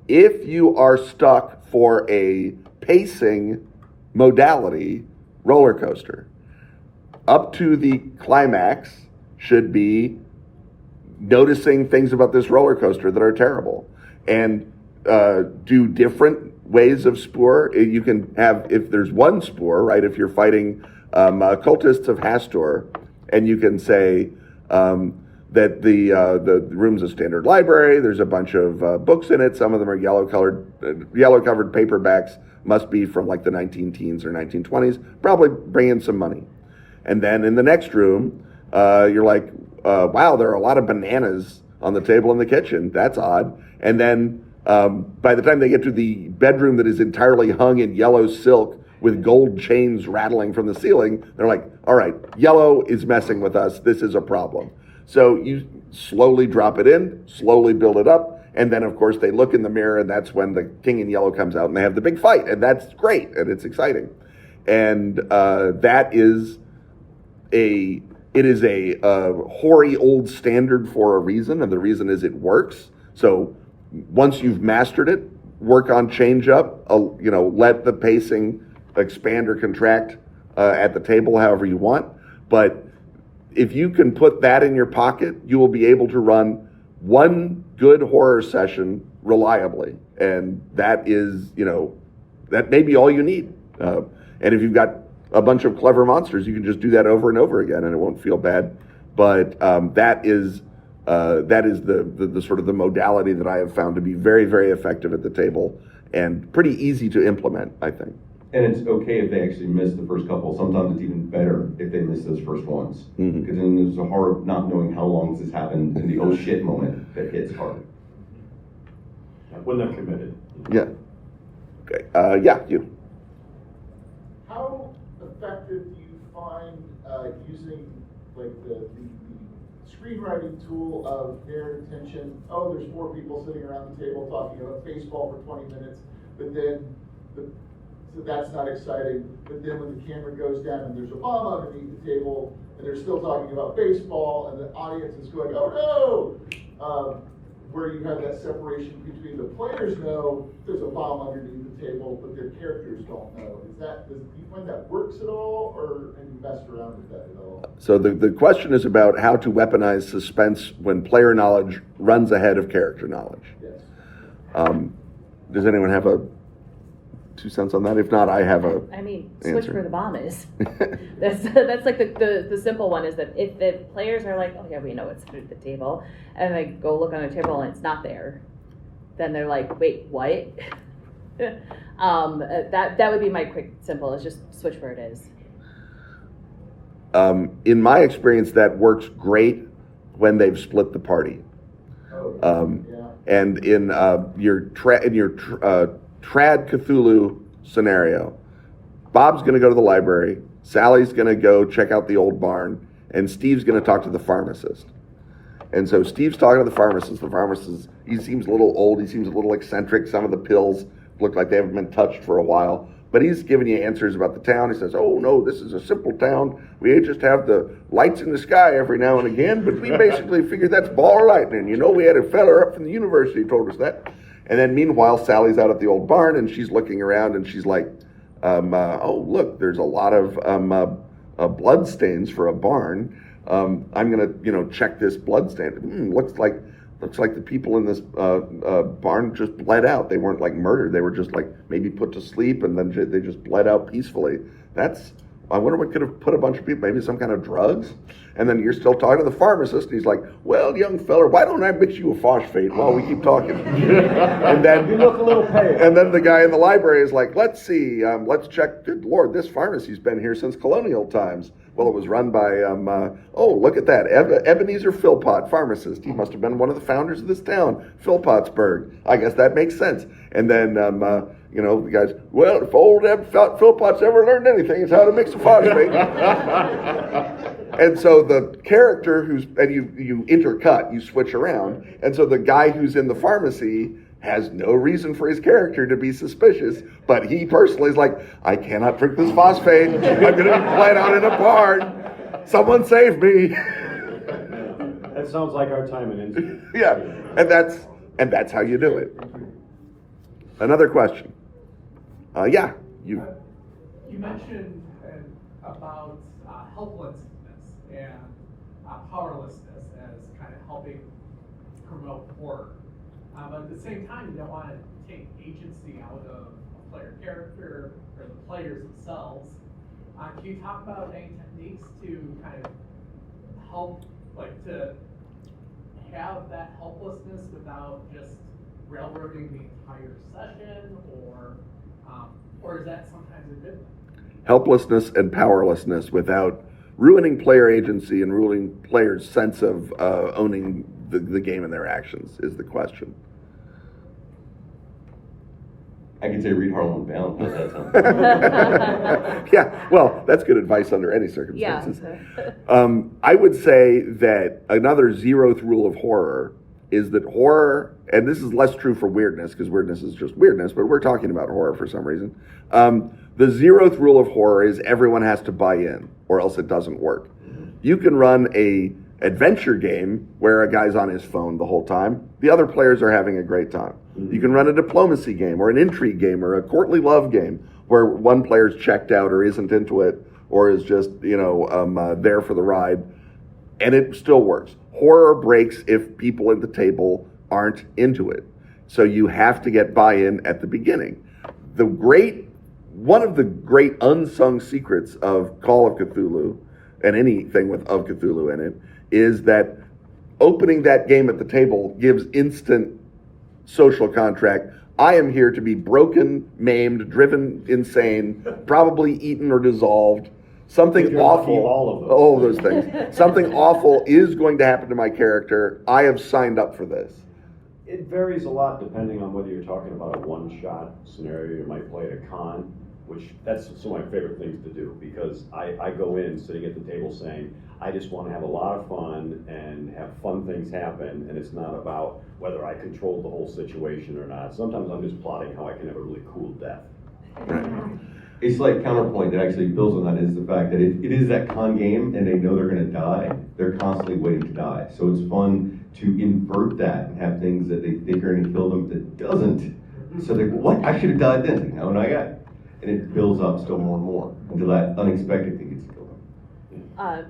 if you are stuck for a pacing modality roller coaster, up to the climax should be noticing things about this roller coaster that are terrible, and do different ways of Spoor. You can have, if there's one Spoor, right, if you're fighting cultists of Hastur, and you can say that the room's a standard library, there's a bunch of books in it, some of them are yellow-covered paperbacks, must be from like the 19-teens or 1920s, probably bring in some money. And then in the next room, you're like, wow, there are a lot of bananas on the table in the kitchen. That's odd. And then by the time they get to the bedroom that is entirely hung in yellow silk with gold chains rattling from the ceiling, they're like, all right, yellow is messing with us. This is a problem. So you slowly drop it in, slowly build it up. And then, of course, they look in the mirror, and that's when the king in yellow comes out, and they have the big fight. And that's great, and it's exciting. And that is a hoary old standard for a reason, and the reason is it works. So once you've mastered it, work on change up, let the pacing expand or contract at the table however you want. But if you can put that in your pocket, you will be able to run one good horror session reliably. And that is, that may be all you need. And if you've got a bunch of clever monsters, you can just do that over and over again, and it won't feel bad. But that is the sort of the modality that I have found to be very, very effective at the table and pretty easy to implement, I think. And it's okay if they actually miss the first couple. Sometimes it's even better if they miss those first ones. Because then there's a horror of not knowing how long this has happened and the oh shit moment that hits hard. When they're committed. Yeah. Okay. Yeah, you. How effective do you find using like the screenwriting tool of their attention? Oh, there's 4 people sitting around the table talking about baseball for 20 minutes, but then so that's not exciting. But then when the camera goes down and there's a bomb underneath the table and they're still talking about baseball and the audience is going, oh no! Where you have that separation between the players know there's a bomb underneath the table, but their characters don't know. Do you find that works at all, or have you messed around with that at all? So the question is about how to weaponize suspense when player knowledge runs ahead of character knowledge. Yes. Does anyone have a 2 cents on that? If not, I have a switch answer. where the bomb is. That's like the simple one, is that if the players are like, oh yeah, we know it's underneath the table, and they go look on the table and it's not there, then they're like, wait, what? That would be my quick simple, is just switch where it is. In my experience, that works great when they've split the party. Yeah. And in your Trad Cthulhu scenario, Bob's going to go to the library, Sally's going to go check out the old barn, and Steve's going to talk to the pharmacist. And so Steve's talking to the pharmacist. The pharmacist, he seems a little old. He seems a little eccentric. Some of the pills look like they haven't been touched for a while. But he's giving you answers about the town. He says, oh, no, this is a simple town. We just have the lights in the sky every now and again, but we basically figured that's ball of lightning. You know, we had a fella up from the university who told us that. And then meanwhile, Sally's out at the old barn, and she's looking around, and she's like, oh, look, there's a lot of blood stains for a barn. I'm going to, check this blood stain. Looks like the people in this barn just bled out. They weren't like murdered. They were just like maybe put to sleep, and then they just bled out peacefully. I wonder what could have put a bunch of people, maybe some kind of drugs. And then you're still talking to the pharmacist, and he's like, well, young feller, why don't I mix you a phosphate while we keep talking? And then You look a little pale. And then the guy in the library is like, let's see, let's check. Good Lord, this pharmacy's been here since colonial times. Well, it was run by, look at that, Ebenezer Philpott, pharmacist. He must have been one of the founders of this town, Philpottsburg. I guess that makes sense. And then, the guys, well, if old Philpott's ever learned anything, it's how to mix a phosphate. And so the character you intercut, you switch around. And so the guy who's in the pharmacy has no reason for his character to be suspicious, but he personally is like, I cannot drink this phosphate. I'm going to be bled out in a barn. Someone save me. That sounds like our time in Injecting. Yeah, and that's how you do it. Another question. You mentioned about helplessness and powerlessness as kind of helping promote horror. But at the same time, you don't want to take agency out of a player character or the players themselves. Can you talk about any techniques to kind of help, to have that helplessness without just railroading the entire session, or is that sometimes a good thing? helplessness and powerlessness without ruining player agency and ruining players' sense of owning the game and their actions is the question. I could say read Harlem Bound. How's that sound? Yeah, well, that's good advice under any circumstances. Yeah. I would say that another zeroth rule of horror is that horror, and this is less true for weirdness, because weirdness is just weirdness, but we're talking about horror for some reason. The zeroth rule of horror is everyone has to buy in, or else it doesn't work. You can run a adventure game where a guy's on his phone the whole time. The other players are having a great time. You can run a diplomacy game or an intrigue game or a courtly love game where one player's checked out or isn't into it or is just, there for the ride, and it still works. Horror breaks if people at the table aren't into it. So you have to get buy-in at the beginning. One of the great unsung secrets of Call of Cthulhu and anything with of Cthulhu in it is that opening that game at the table gives instant social contract. I am here to be broken, maimed, driven insane, probably eaten or dissolved. Something awful. All of those things. Something awful is going to happen to my character. I have signed up for this. It varies a lot depending on whether you're talking about a one-shot scenario. You might play at a con, which that's some of my favorite things to do, because I go in sitting at the table saying, I just want to have a lot of fun and have fun things happen, and it's not about whether I controlled the whole situation or not. Sometimes I'm just plotting how I can have a really cool death. It's like counterpoint that actually builds on that is the fact that it is that con game and they know they're going to die. They're constantly waiting to die. So it's fun to invert that and have things that they think are going to kill them that doesn't. So they go, what? I should have died then. No, not yet. And it builds up still more and more until that unexpected thing gets killed.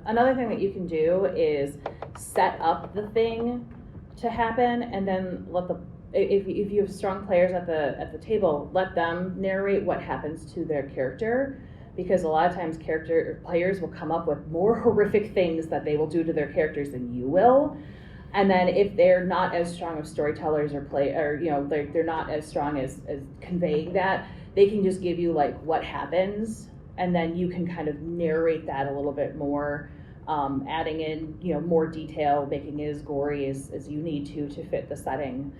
Another thing that you can do is set up the thing to happen, and then if you have strong players at the table, let them narrate what happens to their character, because a lot of times players will come up with more horrific things that they will do to their characters than you will. And then if they're not as strong of storytellers they're not as strong as conveying that, they can just give you like what happens, and then you can kind of narrate that a little bit more, adding in more detail, making it as gory as you need to fit the setting.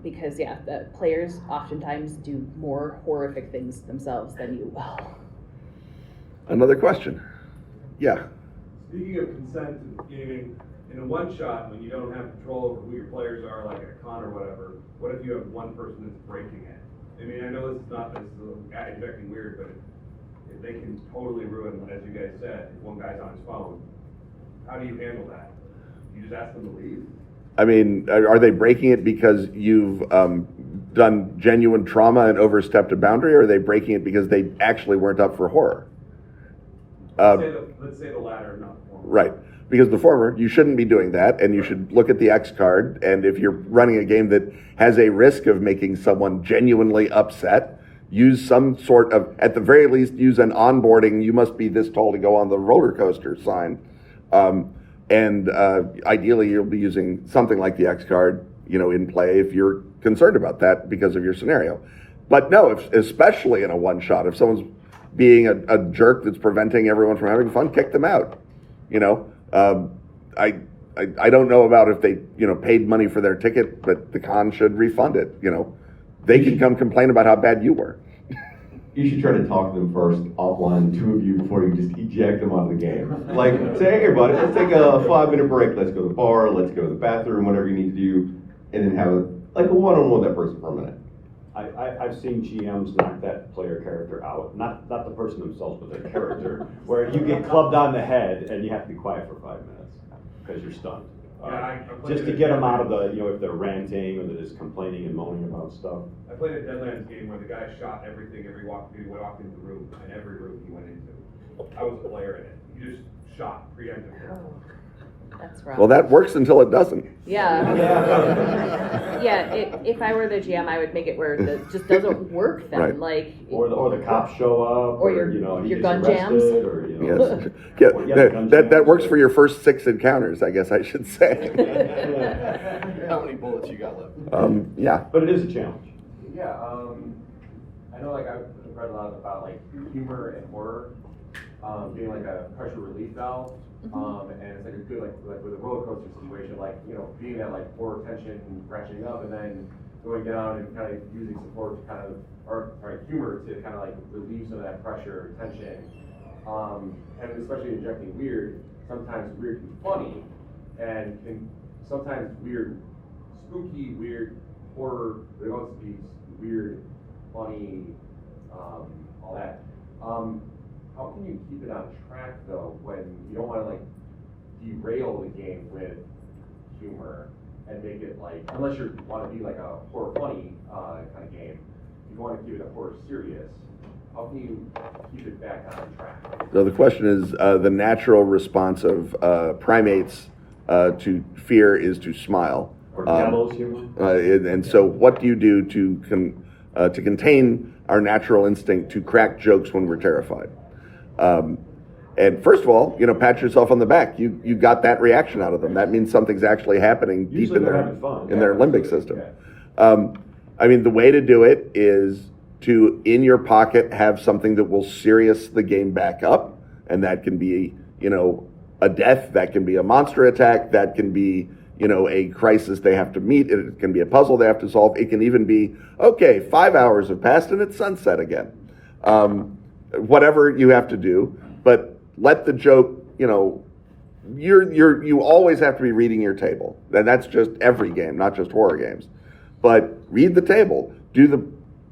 Because the players oftentimes do more horrific things themselves than you will. Another question? Yeah. Speaking of consent in gaming, in a one-shot, when you don't have control over who your players are, like at a con or whatever, what if you have one person that's breaking it? I mean, I know this is a guy injecting weird, but if they can totally ruin, as you guys said, if one guy's on his phone, how do you handle that? You just ask them to leave? I mean, are they breaking it because you've done genuine trauma and overstepped a boundary, or are they breaking it because they actually weren't up for horror? Let's say the latter, not the former. Right. Because the former, you shouldn't be doing that, and you should look at the X card, and if you're running a game that has a risk of making someone genuinely upset, use some sort of, at the very least, use an onboarding, you must be this tall to go on the roller coaster sign. And ideally, you'll be using something like the X card, in play if you're concerned about that because of your scenario. But no, especially in a one-shot, if someone's being a jerk that's preventing everyone from having fun, kick them out. I don't know about if they, paid money for their ticket, but the con should refund it. They can come complain about how bad you were. You should try to talk to them first offline, the two of you, before you just eject them out of the game. Like, say, hey, buddy, let's take a 5-minute break. Let's go to the bar, let's go to the bathroom, whatever you need to do, and then have a one-on-one with that person for a minute. I've seen GMs knock that player character out, not the person themselves, but their character, where you get clubbed on the head and you have to be quiet for 5 minutes because you're stunned. Just to get them out of the, if they're ranting or they're just complaining and moaning about stuff. I played a Deadlands game where the guy shot everything he walked into the room, and every room he went into. I was a player in it. He just shot preemptively. Oh, that's rough. Well, that works until it doesn't. Yeah. If I were the GM, I would make it where it just doesn't work then. Right. Like, Or the cops show up, or your your gun jams. Or, Yes. Or you have gun That jams. works for your first 6 encounters, I guess I should say. How many bullets you got left? Yeah. But it is a challenge. Yeah, I know I've read a lot about humor and horror being like a pressure relief valve. And it's like a good like with a roller coaster situation, being that horror tension ratcheting up and then going down and kind of using support to or humor to kind of relieve some of that pressure, tension. And especially injecting weird, sometimes weird can be funny, and sometimes weird, spooky, weird horror. There wants to be weird, funny, all that. How can you keep it on track though when you don't want to derail the game with humor and make it unless you want to be a horror funny kind of game, you want to keep it a horror serious. How can you keep it back on track? So the question is, the natural response of primates to fear is to smile. Or devil's humor. And so what do you do to contain our natural instinct to crack jokes when we're terrified? And first of all, pat yourself on the back. You got that reaction out of them. That means something's actually happening deep in their limbic system. I mean, the way to do it is to, in your pocket, have something that will serious the game back up. And that can be, a death. That can be a monster attack. That can be, a crisis they have to meet. It can be a puzzle they have to solve. It can even be, okay, 5 hours have passed and it's sunset again. Whatever you have to do, but let the joke, you always have to be reading your table. And that's just every game, not just horror games. But read the table. Do the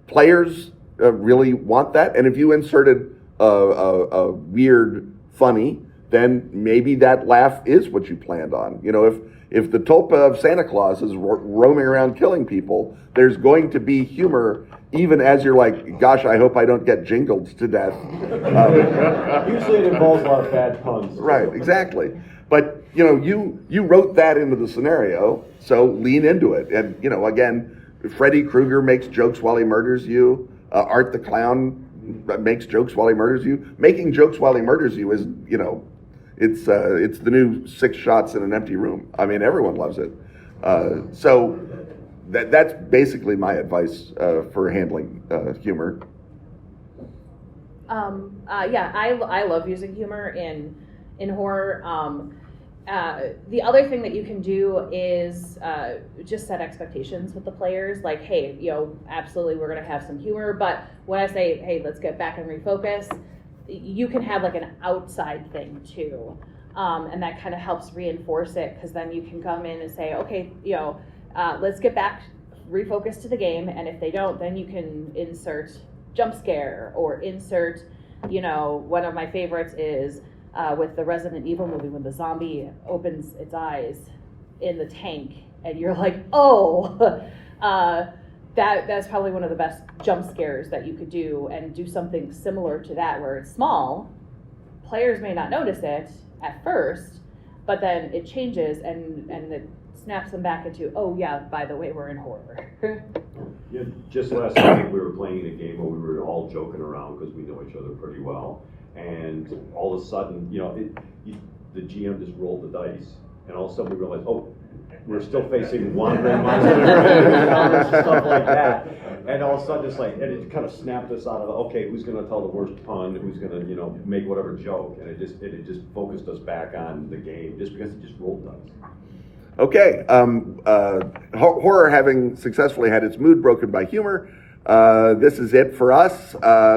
players really want that? And if you inserted a weird funny, then maybe that laugh is what you planned on. If the tulpa of Santa Claus is roaming around killing people, there's going to be humor even as you're like, gosh, I hope I don't get jingled to death. Usually it involves a lot of bad puns. Right, exactly. But, you wrote that into the scenario, so lean into it. And, again, Freddy Krueger makes jokes while he murders you. Art the Clown makes jokes while he murders you. Making jokes while he murders you is, it's the new 6 shots in an empty room. I mean, everyone loves it. So that's basically my advice for handling humor. I love using humor in horror. The other thing that you can do is just set expectations with the players. Like, hey, absolutely, we're going to have some humor. But when I say, hey, let's get back and refocus, you can have like an outside thing too. And that kind of helps reinforce it, because then you can come in and say, okay, let's get back, refocus to the game, and if they don't, then you can insert jump scare or insert, one of my favorites is with the Resident Evil movie when the zombie opens its eyes in the tank and you're like, oh, that's probably one of the best jump scares that you could do, and do something similar to that where it's small. Players may not notice it at first, but then it changes and it snaps them back into, oh yeah, by the way, we're in horror. Yeah, just last night we were playing a game where we were all joking around because we know each other pretty well, and all of a sudden, the GM just rolled the dice, and all of a sudden we realized, oh, we're still facing wandering monsters and stuff like that, and all of a sudden it's like, and it kind of snapped us out of, okay, who's going to tell the worst pun, who's going to, make whatever joke, and it just focused us back on the game just because it just rolled dice. Okay, horror having successfully had its mood broken by humor, this is it for us.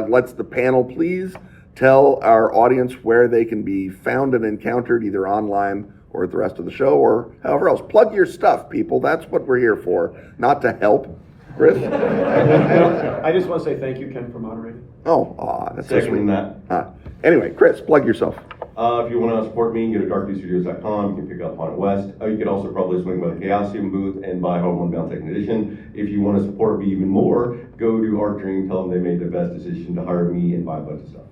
Let's the panel please tell our audience where they can be found and encountered, either online or at the rest of the show, or however else. Plug your stuff, people. That's what we're here for, not to help. Chris? I just want to say thank you, Ken, for moderating. That's so Second sweet. that. Anyway, Chris, plug yourself. If you want to support me, go to darkviewstudios.com. You can pick up Haunted West. You can also probably swing by the Chaosium booth and buy Homeward Bound Second Edition. If you want to support me even more, go to Arc Dream, tell them they made the best decision to hire me and buy a bunch of stuff.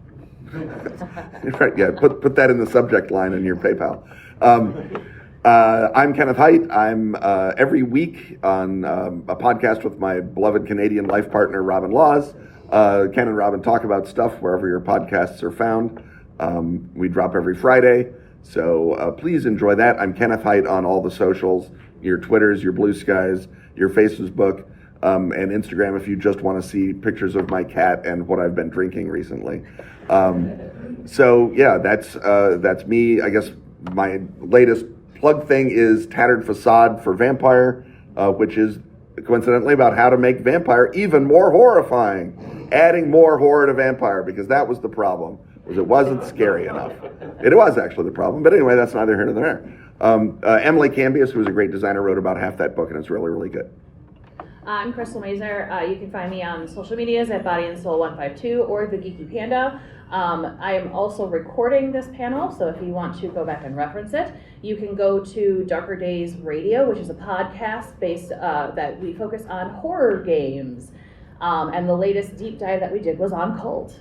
Right, yeah, put that in the subject line in your PayPal. I'm Kenneth Hite. I'm every week on a podcast with my beloved Canadian life partner, Robin Laws. Ken and Robin talk about stuff wherever your podcasts are found. We drop every Friday, so please enjoy that. I'm Kenneth Hite on all the socials, your Twitters, your Blue Skies, your Facebook, and Instagram if you just want to see pictures of my cat and what I've been drinking recently. So yeah, that's me. I guess my latest plug thing is Tattered Facade for Vampire, which is coincidentally about how to make Vampire even more horrifying, adding more horror to Vampire, because that was the problem, was it wasn't scary enough. It was actually the problem, but anyway, that's neither here nor there. Emily Cambius, who was a great designer, wrote about half that book, and it's really, really good. I'm Crystal Mazur. You can find me on social medias at Body and Soul 152 or The Geeky Panda. I am also recording this panel, so if you want to go back and reference it, you can go to Darker Days Radio, which is a podcast based that we focus on horror games. And the latest deep dive that we did was on Cult.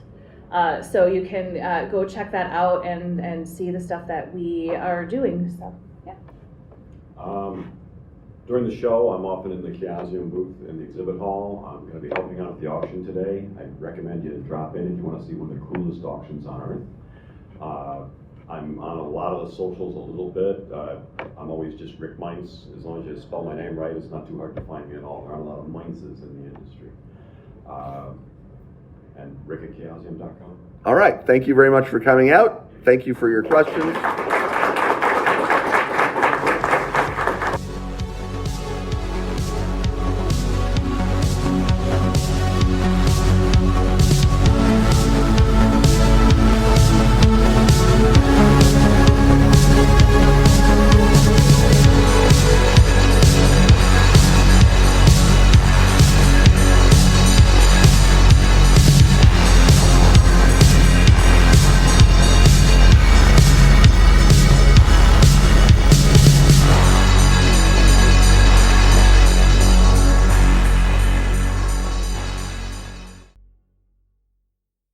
So you can go check that out and see the stuff that we are doing. So, yeah. During the show, I'm often in the Chaosium booth in the exhibit hall. I'm going to be helping out at the auction today. I recommend you to drop in if you want to see one of the coolest auctions on earth. I'm on a lot of the socials a little bit. I'm always just Rick Meints. As long as you spell my name right, it's not too hard to find me at all. There aren't a lot of Meintses in the industry. And Rick at Chaosium.com. All right, thank you very much for coming out. Thank you for your questions.